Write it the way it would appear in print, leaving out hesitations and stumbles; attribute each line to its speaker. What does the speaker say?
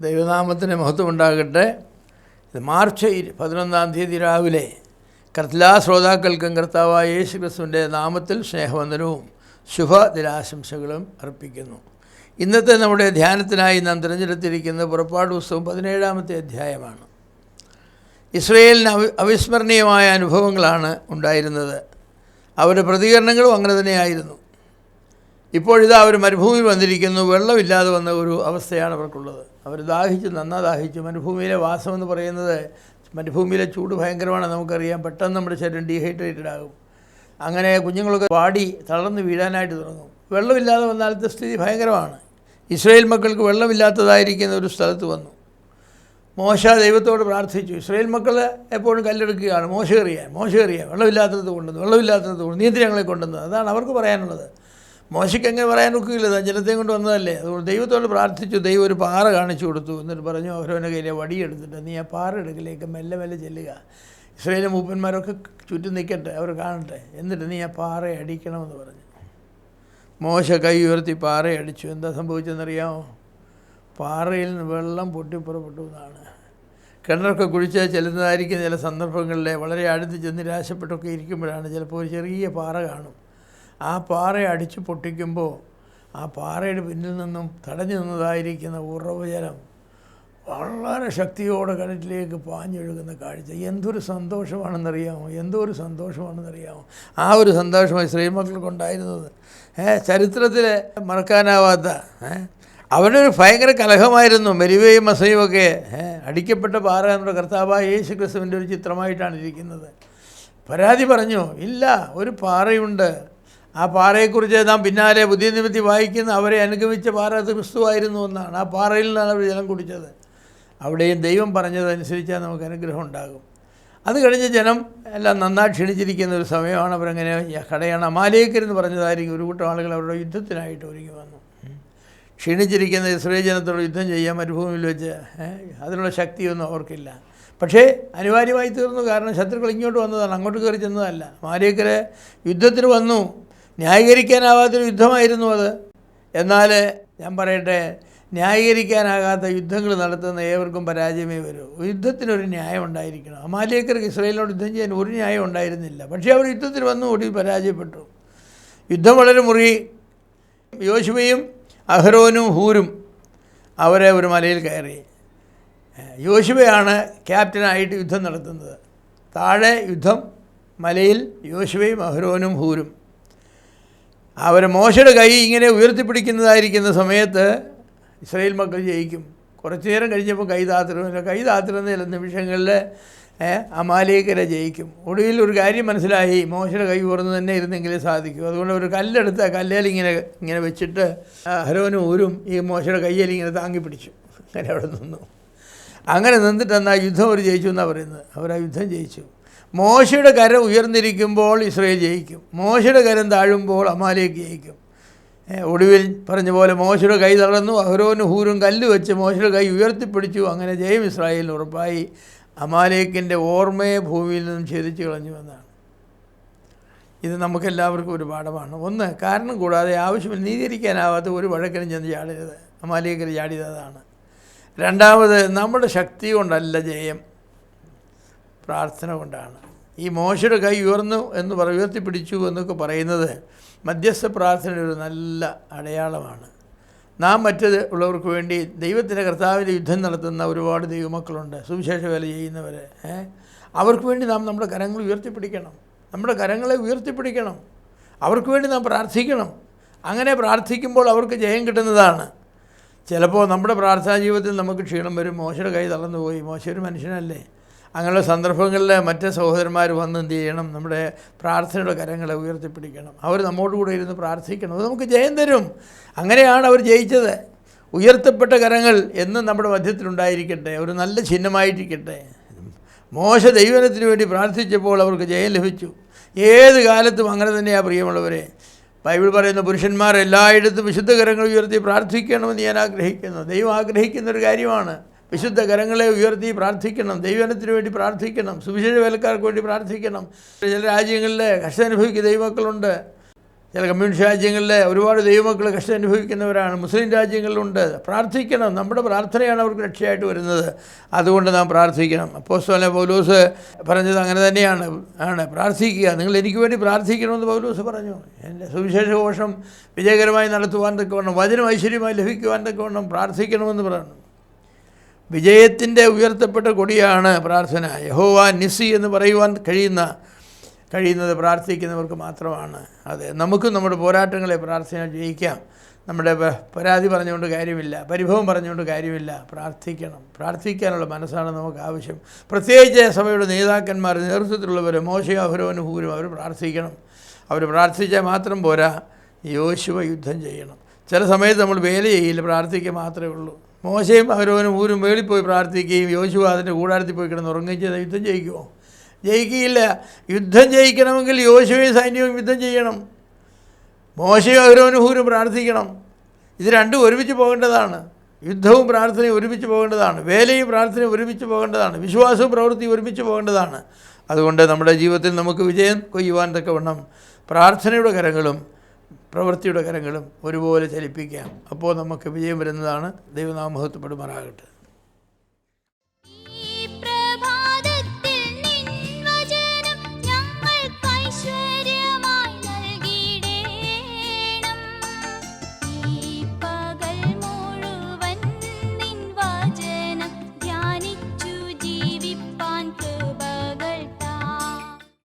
Speaker 1: ദൈവനാമത്തിന് മഹത്വമുണ്ടാകട്ടെ. ഇത് മാർച്ച് 11 രാവിലെ എല്ലാ ശ്രോതാക്കൾക്കും കർത്താവായ യേശു ക്രിസ്തുവിൻ്റെ നാമത്തിൽ സ്നേഹവന്ദനവും ശുഭദിനാശംസകളും അർപ്പിക്കുന്നു. ഇന്നത്തെ നമ്മുടെ ധ്യാനത്തിനായി നാം തിരഞ്ഞെടുത്തിരിക്കുന്ന പുറപ്പാട് പുസ്തകം 17-ാമത്തെ അധ്യായമാണ്. ഇസ്രയേലിന് അവിസ്മരണീയമായ അനുഭവങ്ങളാണ് ഉണ്ടായിരുന്നത്. അവരുടെ പ്രതികരണങ്ങളും അങ്ങനെ തന്നെയായിരുന്നു. ഇപ്പോഴിതാ അവർ മരുഭൂമിയിൽ വന്നിരിക്കുന്നു. വെള്ളമില്ലാതെ വന്ന ഒരു അവസ്ഥയാണ് അവർക്കുള്ളത്. അവർ ദാഹിച്ചു. മരുഭൂമിയിലെ വാസമെന്ന് പറയുന്നത്, മരുഭൂമിയിലെ ചൂട് ഭയങ്കരമാണ്, നമുക്കറിയാം. പെട്ടെന്ന് നമ്മുടെ ശരീരം ഡീഹൈഡ്രേറ്റഡ് ആകും. അങ്ങനെ കുഞ്ഞുങ്ങളൊക്കെ പാടി തളർന്ന് വീഴാനായിട്ട് തുടങ്ങും. വെള്ളമില്ലാതെ വന്നാലത്തെ സ്ഥിതി ഭയങ്കരമാണ്. ഇസ്രായേൽ മക്കൾക്ക് വെള്ളമില്ലാത്തതായിരിക്കുന്ന ഒരു സ്ഥലത്ത് വന്നു. മോശ ദൈവത്തോട് പ്രാർത്ഥിച്ചു. ഇസ്രായേൽ മക്കൾ എപ്പോഴും കല്ലെടുക്കുകയാണ്, മോശ കയറിയാൽ വെള്ളമില്ലാത്തത് കൊണ്ടുവന്നു, നീ എന്തിനാ ഞങ്ങളെ കൊണ്ടുവന്നത്? അതാണ് അവർക്ക് പറയാനുള്ളത്. മോശയ്ക്ക് എങ്ങനെ പറയാൻ ഒക്കുകയില്ല, ജനത്തെയും കൊണ്ട് വന്നതല്ലേ. അതുകൊണ്ട് ദൈവത്തോട് പ്രാർത്ഥിച്ചു. ദൈവം ഒരു പാറ കാണിച്ചു കൊടുത്തു. എന്നിട്ട് പറഞ്ഞു, അവരവൻ്റെ കയ്യിലെ വടിയെടുത്തിട്ട് നീ ആ പാറ എടുക്കലേക്ക് മെല്ലെ ചെല്ലുക. ഇസ്രായേലിലെ മൂപ്പന്മാരൊക്കെ ചുറ്റും നിൽക്കട്ടെ, അവർ കാണട്ടെ. എന്നിട്ട് നീ ആ പാറ അടിക്കണമെന്ന് പറഞ്ഞു. മോശ കൈ ഉയർത്തി പാറ അടിച്ചു. എന്താ സംഭവിച്ചതെന്നറിയാമോ? പാറയിൽ നിന്ന് വെള്ളം പൊട്ടിപ്പുറപ്പെട്ടു എന്നാണ്. കിണറൊക്കെ കുഴിച്ച് ചെല്ലുന്നതായിരിക്കും ചില സന്ദർഭങ്ങളിൽ. വളരെ അടുത്ത് ചെന്ന് നിരാശപ്പെട്ടൊക്കെ ഇരിക്കുമ്പോഴാണ് ചിലപ്പോൾ ഒരു ചെറിയ പാറ കാണും. ആ പാറയെ അടിച്ചു പൊട്ടിക്കുമ്പോൾ ആ പാറയുടെ പിന്നിൽ നിന്നും തടഞ്ഞു നിന്നതായിരിക്കുന്ന ഉറവ് ജലം വളരെ ശക്തിയോടെ കിണറ്റിലേക്ക് പാഞ്ഞൊഴുകുന്ന കാഴ്ച എന്തൊരു സന്തോഷമാണെന്നറിയാമോ? ആ ഒരു സന്തോഷമാണ് ഇസ്രായേൽ മക്കൾക്കുണ്ടായിരുന്നത്. ചരിത്രത്തിൽ മറക്കാനാവാത്ത. അവരുടെ ഒരു ഭയങ്കര കലഹമായിരുന്നു. മെരിവയും മസയും ഒക്കെ അടിക്കപ്പെട്ട പാറ നമ്മുടെ കർത്താവായ യേശു ക്രിസ്തുവിൻ്റെ ഒരു ചിത്രമായിട്ടാണ് ഇരിക്കുന്നത്. പരാതി പറഞ്ഞു, ഇല്ല, ഒരു പാറയുണ്ട്. ആ പാറയെക്കുറിച്ച് നാം പിന്നാലെ പുതിയ നിമിത്തി വായിക്കുന്ന അവരെ അനുഗമിച്ച പാറ അത് ക്രിസ്തുവായിരുന്നു എന്നാണ്. ആ പാറയിൽ നിന്നാണ് അവർ ജലം കുടിച്ചത്. അവിടെയും ദൈവം പറഞ്ഞതനുസരിച്ചാൽ നമുക്ക് അനുഗ്രഹം ഉണ്ടാകും. അത് കഴിഞ്ഞ് ജനം എല്ലാം നന്നായി ക്ഷണിച്ചിരിക്കുന്ന ഒരു സമയമാണ്. അവരങ്ങനെ കടയാണ് അമാലേക്കരെന്ന് പറഞ്ഞതായിരിക്കും. ഒരു കൂട്ടം ആളുകൾ അവരുടെ യുദ്ധത്തിനായിട്ട് ഒരുങ്ങി വന്നു. ക്ഷീണിച്ചിരിക്കുന്ന ഇസ്രായേൽ ജനത്തോട് യുദ്ധം ചെയ്യാൻ മരുഭൂമിയിൽ വെച്ച് അതിനുള്ള ശക്തിയൊന്നും അവർക്കില്ല. പക്ഷേ അനിവാര്യമായി തീർന്നു. കാരണം ശത്രുക്കൾ ഇങ്ങോട്ട് വന്നതാണ്, അങ്ങോട്ട് കയറി ചെന്നതല്ല. അമാലേക്കർ യുദ്ധത്തിന് വന്നു. ന്യായീകരിക്കാനാവാത്തൊരു യുദ്ധമായിരുന്നു അത്. എന്നാൽ ഞാൻ പറയട്ടെ, ന്യായീകരിക്കാനാകാത്ത യുദ്ധങ്ങൾ നടത്തുന്ന ഏവർക്കും പരാജയമേ വരൂ. യുദ്ധത്തിനൊരു ന്യായം ഉണ്ടായിരിക്കണം. അമാലേക്കർക്ക് ഇസ്രായേലിനോട് യുദ്ധം ചെയ്യാൻ ഒരു ന്യായം ഉണ്ടായിരുന്നില്ല. പക്ഷേ അവർ യുദ്ധത്തിന് വന്നു ഓടി പരാജയപ്പെട്ടു. യുദ്ധം വളരെ മുറുകി. യോശുവയും അഹരോനും ഹൂരും അവരെ ഒരു മലയിൽ കയറി. യോശുവയാണ് ക്യാപ്റ്റനായിട്ട് യുദ്ധം നടത്തുന്നത്. താഴെ യുദ്ധം മലയിൽ യോശുവയും അഹരോനും ഹൂരും. അവർ മോശയുടെ കൈ ഇങ്ങനെ ഉയർത്തിപ്പിടിക്കുന്നതായിരിക്കുന്ന സമയത്ത് ഇസ്രായേൽ മക്കൾ ജയിക്കും. കുറച്ചു നേരം കഴിഞ്ഞപ്പോൾ കൈ താത്തിരുന്ന ചില നിമിഷങ്ങളിൽ അമാലേക്കരെ ജയിക്കും. ഒടുവിൽ ഒരു കാര്യം മനസ്സിലായി, മോശയുടെ കൈ ഉയർന്നു തന്നെ ഇരുന്നെങ്കിലേ സാധിക്കും. അതുകൊണ്ട് ഒരു കല്ലെടുത്ത് ആ കല്ലേൽ ഇങ്ങനെ വെച്ചിട്ട് അഹരോനും ഹൂരും ഈ മോശയുടെ കയ്യിൽ ഇങ്ങനെ താങ്ങി പിടിച്ചു. അങ്ങനെ അവിടെ നിന്നു. അങ്ങനെ നിന്നിട്ട് എന്നാൽ യുദ്ധം അവർ ജയിച്ചു എന്നാണ് പറയുന്നത്. അവർ ആ യുദ്ധം ജയിച്ചു. മോശയുടെ കരം ഉയർന്നിരിക്കുമ്പോൾ ഇസ്രായേൽ ജയിക്കും. മോശയുടെ കരം താഴുമ്പോൾ അമാലേക്ക് ജയിക്കും. ഒടുവിൽ പറഞ്ഞ പോലെ മോശയുടെ കൈ തളർന്നു. അഹരോനും ഹൂരും കല്ല് വെച്ച് മോശയുടെ കൈ ഉയർത്തിപ്പിടിച്ചു. അങ്ങനെ ജയം ഇസ്രായേലിന് ഉറപ്പായി. അമാലേക്കിൻ്റെ ഓർമ്മയെ ഭൂമിയിൽ നിന്നും ഛേദിച്ചു കളഞ്ഞു എന്നാണ്. ഇത് നമുക്കെല്ലാവർക്കും ഒരു പാഠമാണ്. ഒന്ന്, കാരണം കൂടാതെ ആവശ്യമില്ല നീതിരിക്കാനാവാത്ത ഒരു വഴക്കിനും ചെന്ന് ചാടരുത്. അമാലേക്കർ ചാടിയതാണ്. രണ്ടാമത്, നമ്മുടെ ശക്തി കൊണ്ടല്ല ജയം, പ്രാർത്ഥന കൊണ്ടാണ്. ഈ മോശയുടെ കൈ ഉയർത്തിപ്പിടിച്ചു എന്നൊക്കെ പറയുന്നത് മധ്യസ്ഥ പ്രാർത്ഥനയുടെ ഒരു നല്ല അടയാളമാണ്. നാം മറ്റുള്ളവർക്ക് വേണ്ടി ദൈവത്തിൻ്റെ കർത്താവിൻ്റെ യുദ്ധം നടത്തുന്ന ഒരുപാട് ദൈവമക്കളുണ്ട്, സുവിശേഷ വേല ചെയ്യുന്നവർ. അവർക്ക് വേണ്ടി നാം നമ്മുടെ കരങ്ങൾ ഉയർത്തിപ്പിടിക്കണം. നമ്മുടെ കരങ്ങളെ ഉയർത്തിപ്പിടിക്കണം. അവർക്ക് വേണ്ടി നാം പ്രാർത്ഥിക്കണം. അങ്ങനെ പ്രാർത്ഥിക്കുമ്പോൾ അവർക്ക് ജയം കിട്ടുന്നതാണ്. ചിലപ്പോൾ നമ്മുടെ പ്രാർത്ഥനാ ജീവിതത്തിൽ നമുക്ക് ക്ഷീണം വരും. മോശയുടെ കൈ തളർന്നു പോയി. മോശ ഒരു മനുഷ്യനല്ലേ. അങ്ങനെയുള്ള സന്ദർഭങ്ങളിൽ മറ്റ് സഹോദരന്മാർ വന്ന് എന്ത് ചെയ്യണം? നമ്മുടെ പ്രാർത്ഥനയുടെ കരങ്ങളെ ഉയർത്തിപ്പിടിക്കണം. അവർ നമ്മോട് കൂടെ ഇരുന്ന് പ്രാർത്ഥിക്കണം. അത് നമുക്ക് ജയം തരും. അങ്ങനെയാണ് അവർ ജയിച്ചത്. ഉയർത്തപ്പെട്ട കരങ്ങൾ എന്നും നമ്മുടെ മധ്യത്തിലുണ്ടായിരിക്കട്ടെ, ഒരു നല്ല ചിഹ്നമായിരിക്കട്ടെ. മോശ ദൈവത്തിന് വേണ്ടി പ്രാർത്ഥിച്ചപ്പോൾ അവർക്ക് ജയം ലഭിച്ചു. ഏത് കാലത്തും അങ്ങനെ തന്നെയാണ് പ്രിയമുള്ളവരെ. ബൈബിൾ പറയുന്ന പുരുഷന്മാർ എല്ലായിടത്തും വിശുദ്ധ കരങ്ങൾ ഉയർത്തി പ്രാർത്ഥിക്കണമെന്ന് ഞാൻ ആഗ്രഹിക്കുന്നു. ദൈവം ആഗ്രഹിക്കുന്നൊരു കാര്യമാണ്. വിശുദ്ധ കരങ്ങളെ ഉയർത്തി പ്രാർത്ഥിക്കണം. ദൈവജനത്തിന് വേണ്ടി പ്രാർത്ഥിക്കണം. സുവിശേഷ വേലക്കാർക്ക് വേണ്ടി പ്രാർത്ഥിക്കണം. ചില രാജ്യങ്ങളിൽ കഷ്ടം അനുഭവിക്കുന്ന ദൈവമക്കളുണ്ട്. ചില കമ്മ്യൂണിസ്റ്റ് രാജ്യങ്ങളിലെ ഒരുപാട് ദൈവമക്കൾ കഷ്ടം അനുഭവിക്കുന്നവരാണ്. മുസ്ലിം രാജ്യങ്ങളിലുണ്ട്. പ്രാർത്ഥിക്കണം. നമ്മുടെ പ്രാർത്ഥനയാണ് അവർക്ക് രക്ഷയായിട്ട് വരുന്നത്. അതുകൊണ്ട് നാം പ്രാർത്ഥിക്കണം. അപ്പോസ്തലനായ പൗലോസ് പറഞ്ഞത് അങ്ങനെ തന്നെയാണ്. പ്രാർത്ഥിക്കുക. നിങ്ങൾ എനിക്ക് വേണ്ടി പ്രാർത്ഥിക്കണമെന്ന് പൗലോസ് പറഞ്ഞു. എൻ്റെ സുവിശേഷ ഘോഷം വിജയകരമായി നടത്തുവാൻ തക്കവണ്ണം, വചനം ഐശ്വര്യമായി ലഭിക്കുവാൻ തക്കവണ്ണം പ്രാർത്ഥിക്കണമെന്ന് പറഞ്ഞു. വിജയത്തിൻ്റെ ഉയർത്തപ്പെട്ട കൊടിയാണ് പ്രാർത്ഥന. യഹോവ നിസ്സി എന്ന് പറയുവാൻ കഴിയുന്നത് പ്രാർത്ഥിക്കുന്നവർക്ക് മാത്രമാണ്. അതെ, നമുക്കും നമ്മുടെ പോരാട്ടങ്ങളെ പ്രാർത്ഥന ജയിക്കാം. നമ്മുടെ പരാതി പറഞ്ഞുകൊണ്ട് കാര്യമില്ല, പരിഭവം പറഞ്ഞുകൊണ്ട് കാര്യമില്ല. പ്രാർത്ഥിക്കണം. പ്രാർത്ഥിക്കാനുള്ള മനസ്സാണ് നമുക്ക് ആവശ്യം. പ്രത്യേകിച്ച് സഭയുടെ നേതാക്കന്മാർ, നേതൃത്വത്തിലുള്ളവർ, മോശയും അഹരോനും ഹൂരും അവർ പ്രാർത്ഥിക്കണം. അവർ പ്രാർത്ഥിച്ചാൽ മാത്രം പോരാ, യോശുവ യുദ്ധം ചെയ്യണം. ചില സമയത്ത് നമ്മൾ വേല ചെയ്യില്ല, പ്രാർത്ഥിക്കുക മാത്രമേ ഉള്ളൂ. മോശയും അഹരോനും ഹൂരും വേളിൽ പോയി പ്രാർത്ഥിക്കുകയും യോശുവ അതിൻ്റെ കൂടാരത്തിൽ പോയി കിടന്ന് ഉറങ്ങുകയും ചെയ്താൽ യുദ്ധം ജയിക്കുമോ? ജയിക്കുകയില്ല. യുദ്ധം ജയിക്കണമെങ്കിൽ യോശുവയും സൈന്യവും യുദ്ധം ചെയ്യണം. മോശയും അഹരോനും ഹൂരും പ്രാർത്ഥിക്കണം. ഇത് രണ്ടും ഒരുമിച്ച് പോകേണ്ടതാണ്. യുദ്ധവും പ്രാർത്ഥനയും ഒരുമിച്ച് പോകേണ്ടതാണ്. വേലയും പ്രാർത്ഥനയും ഒരുമിച്ച് പോകേണ്ടതാണ്. വിശ്വാസവും പ്രവൃത്തിയും ഒരുമിച്ച് പോകേണ്ടതാണ്. അതുകൊണ്ട് നമ്മുടെ ജീവിതത്തിൽ നമുക്ക് വിജയം കൊയ്യുവാൻ തക്കവണ്ണം പ്രാർത്ഥനയുടെ കരങ്ങളും പ്രവൃത്തിയുടെ കരങ്ങളും ഒരുപോലെ ചലിപ്പിക്കാം. അപ്പോൾ നമുക്ക് വിജയം വരുന്നതാണ്. ദൈവനാമം മഹത്വപ്പെടുമാറാകട്ടെ.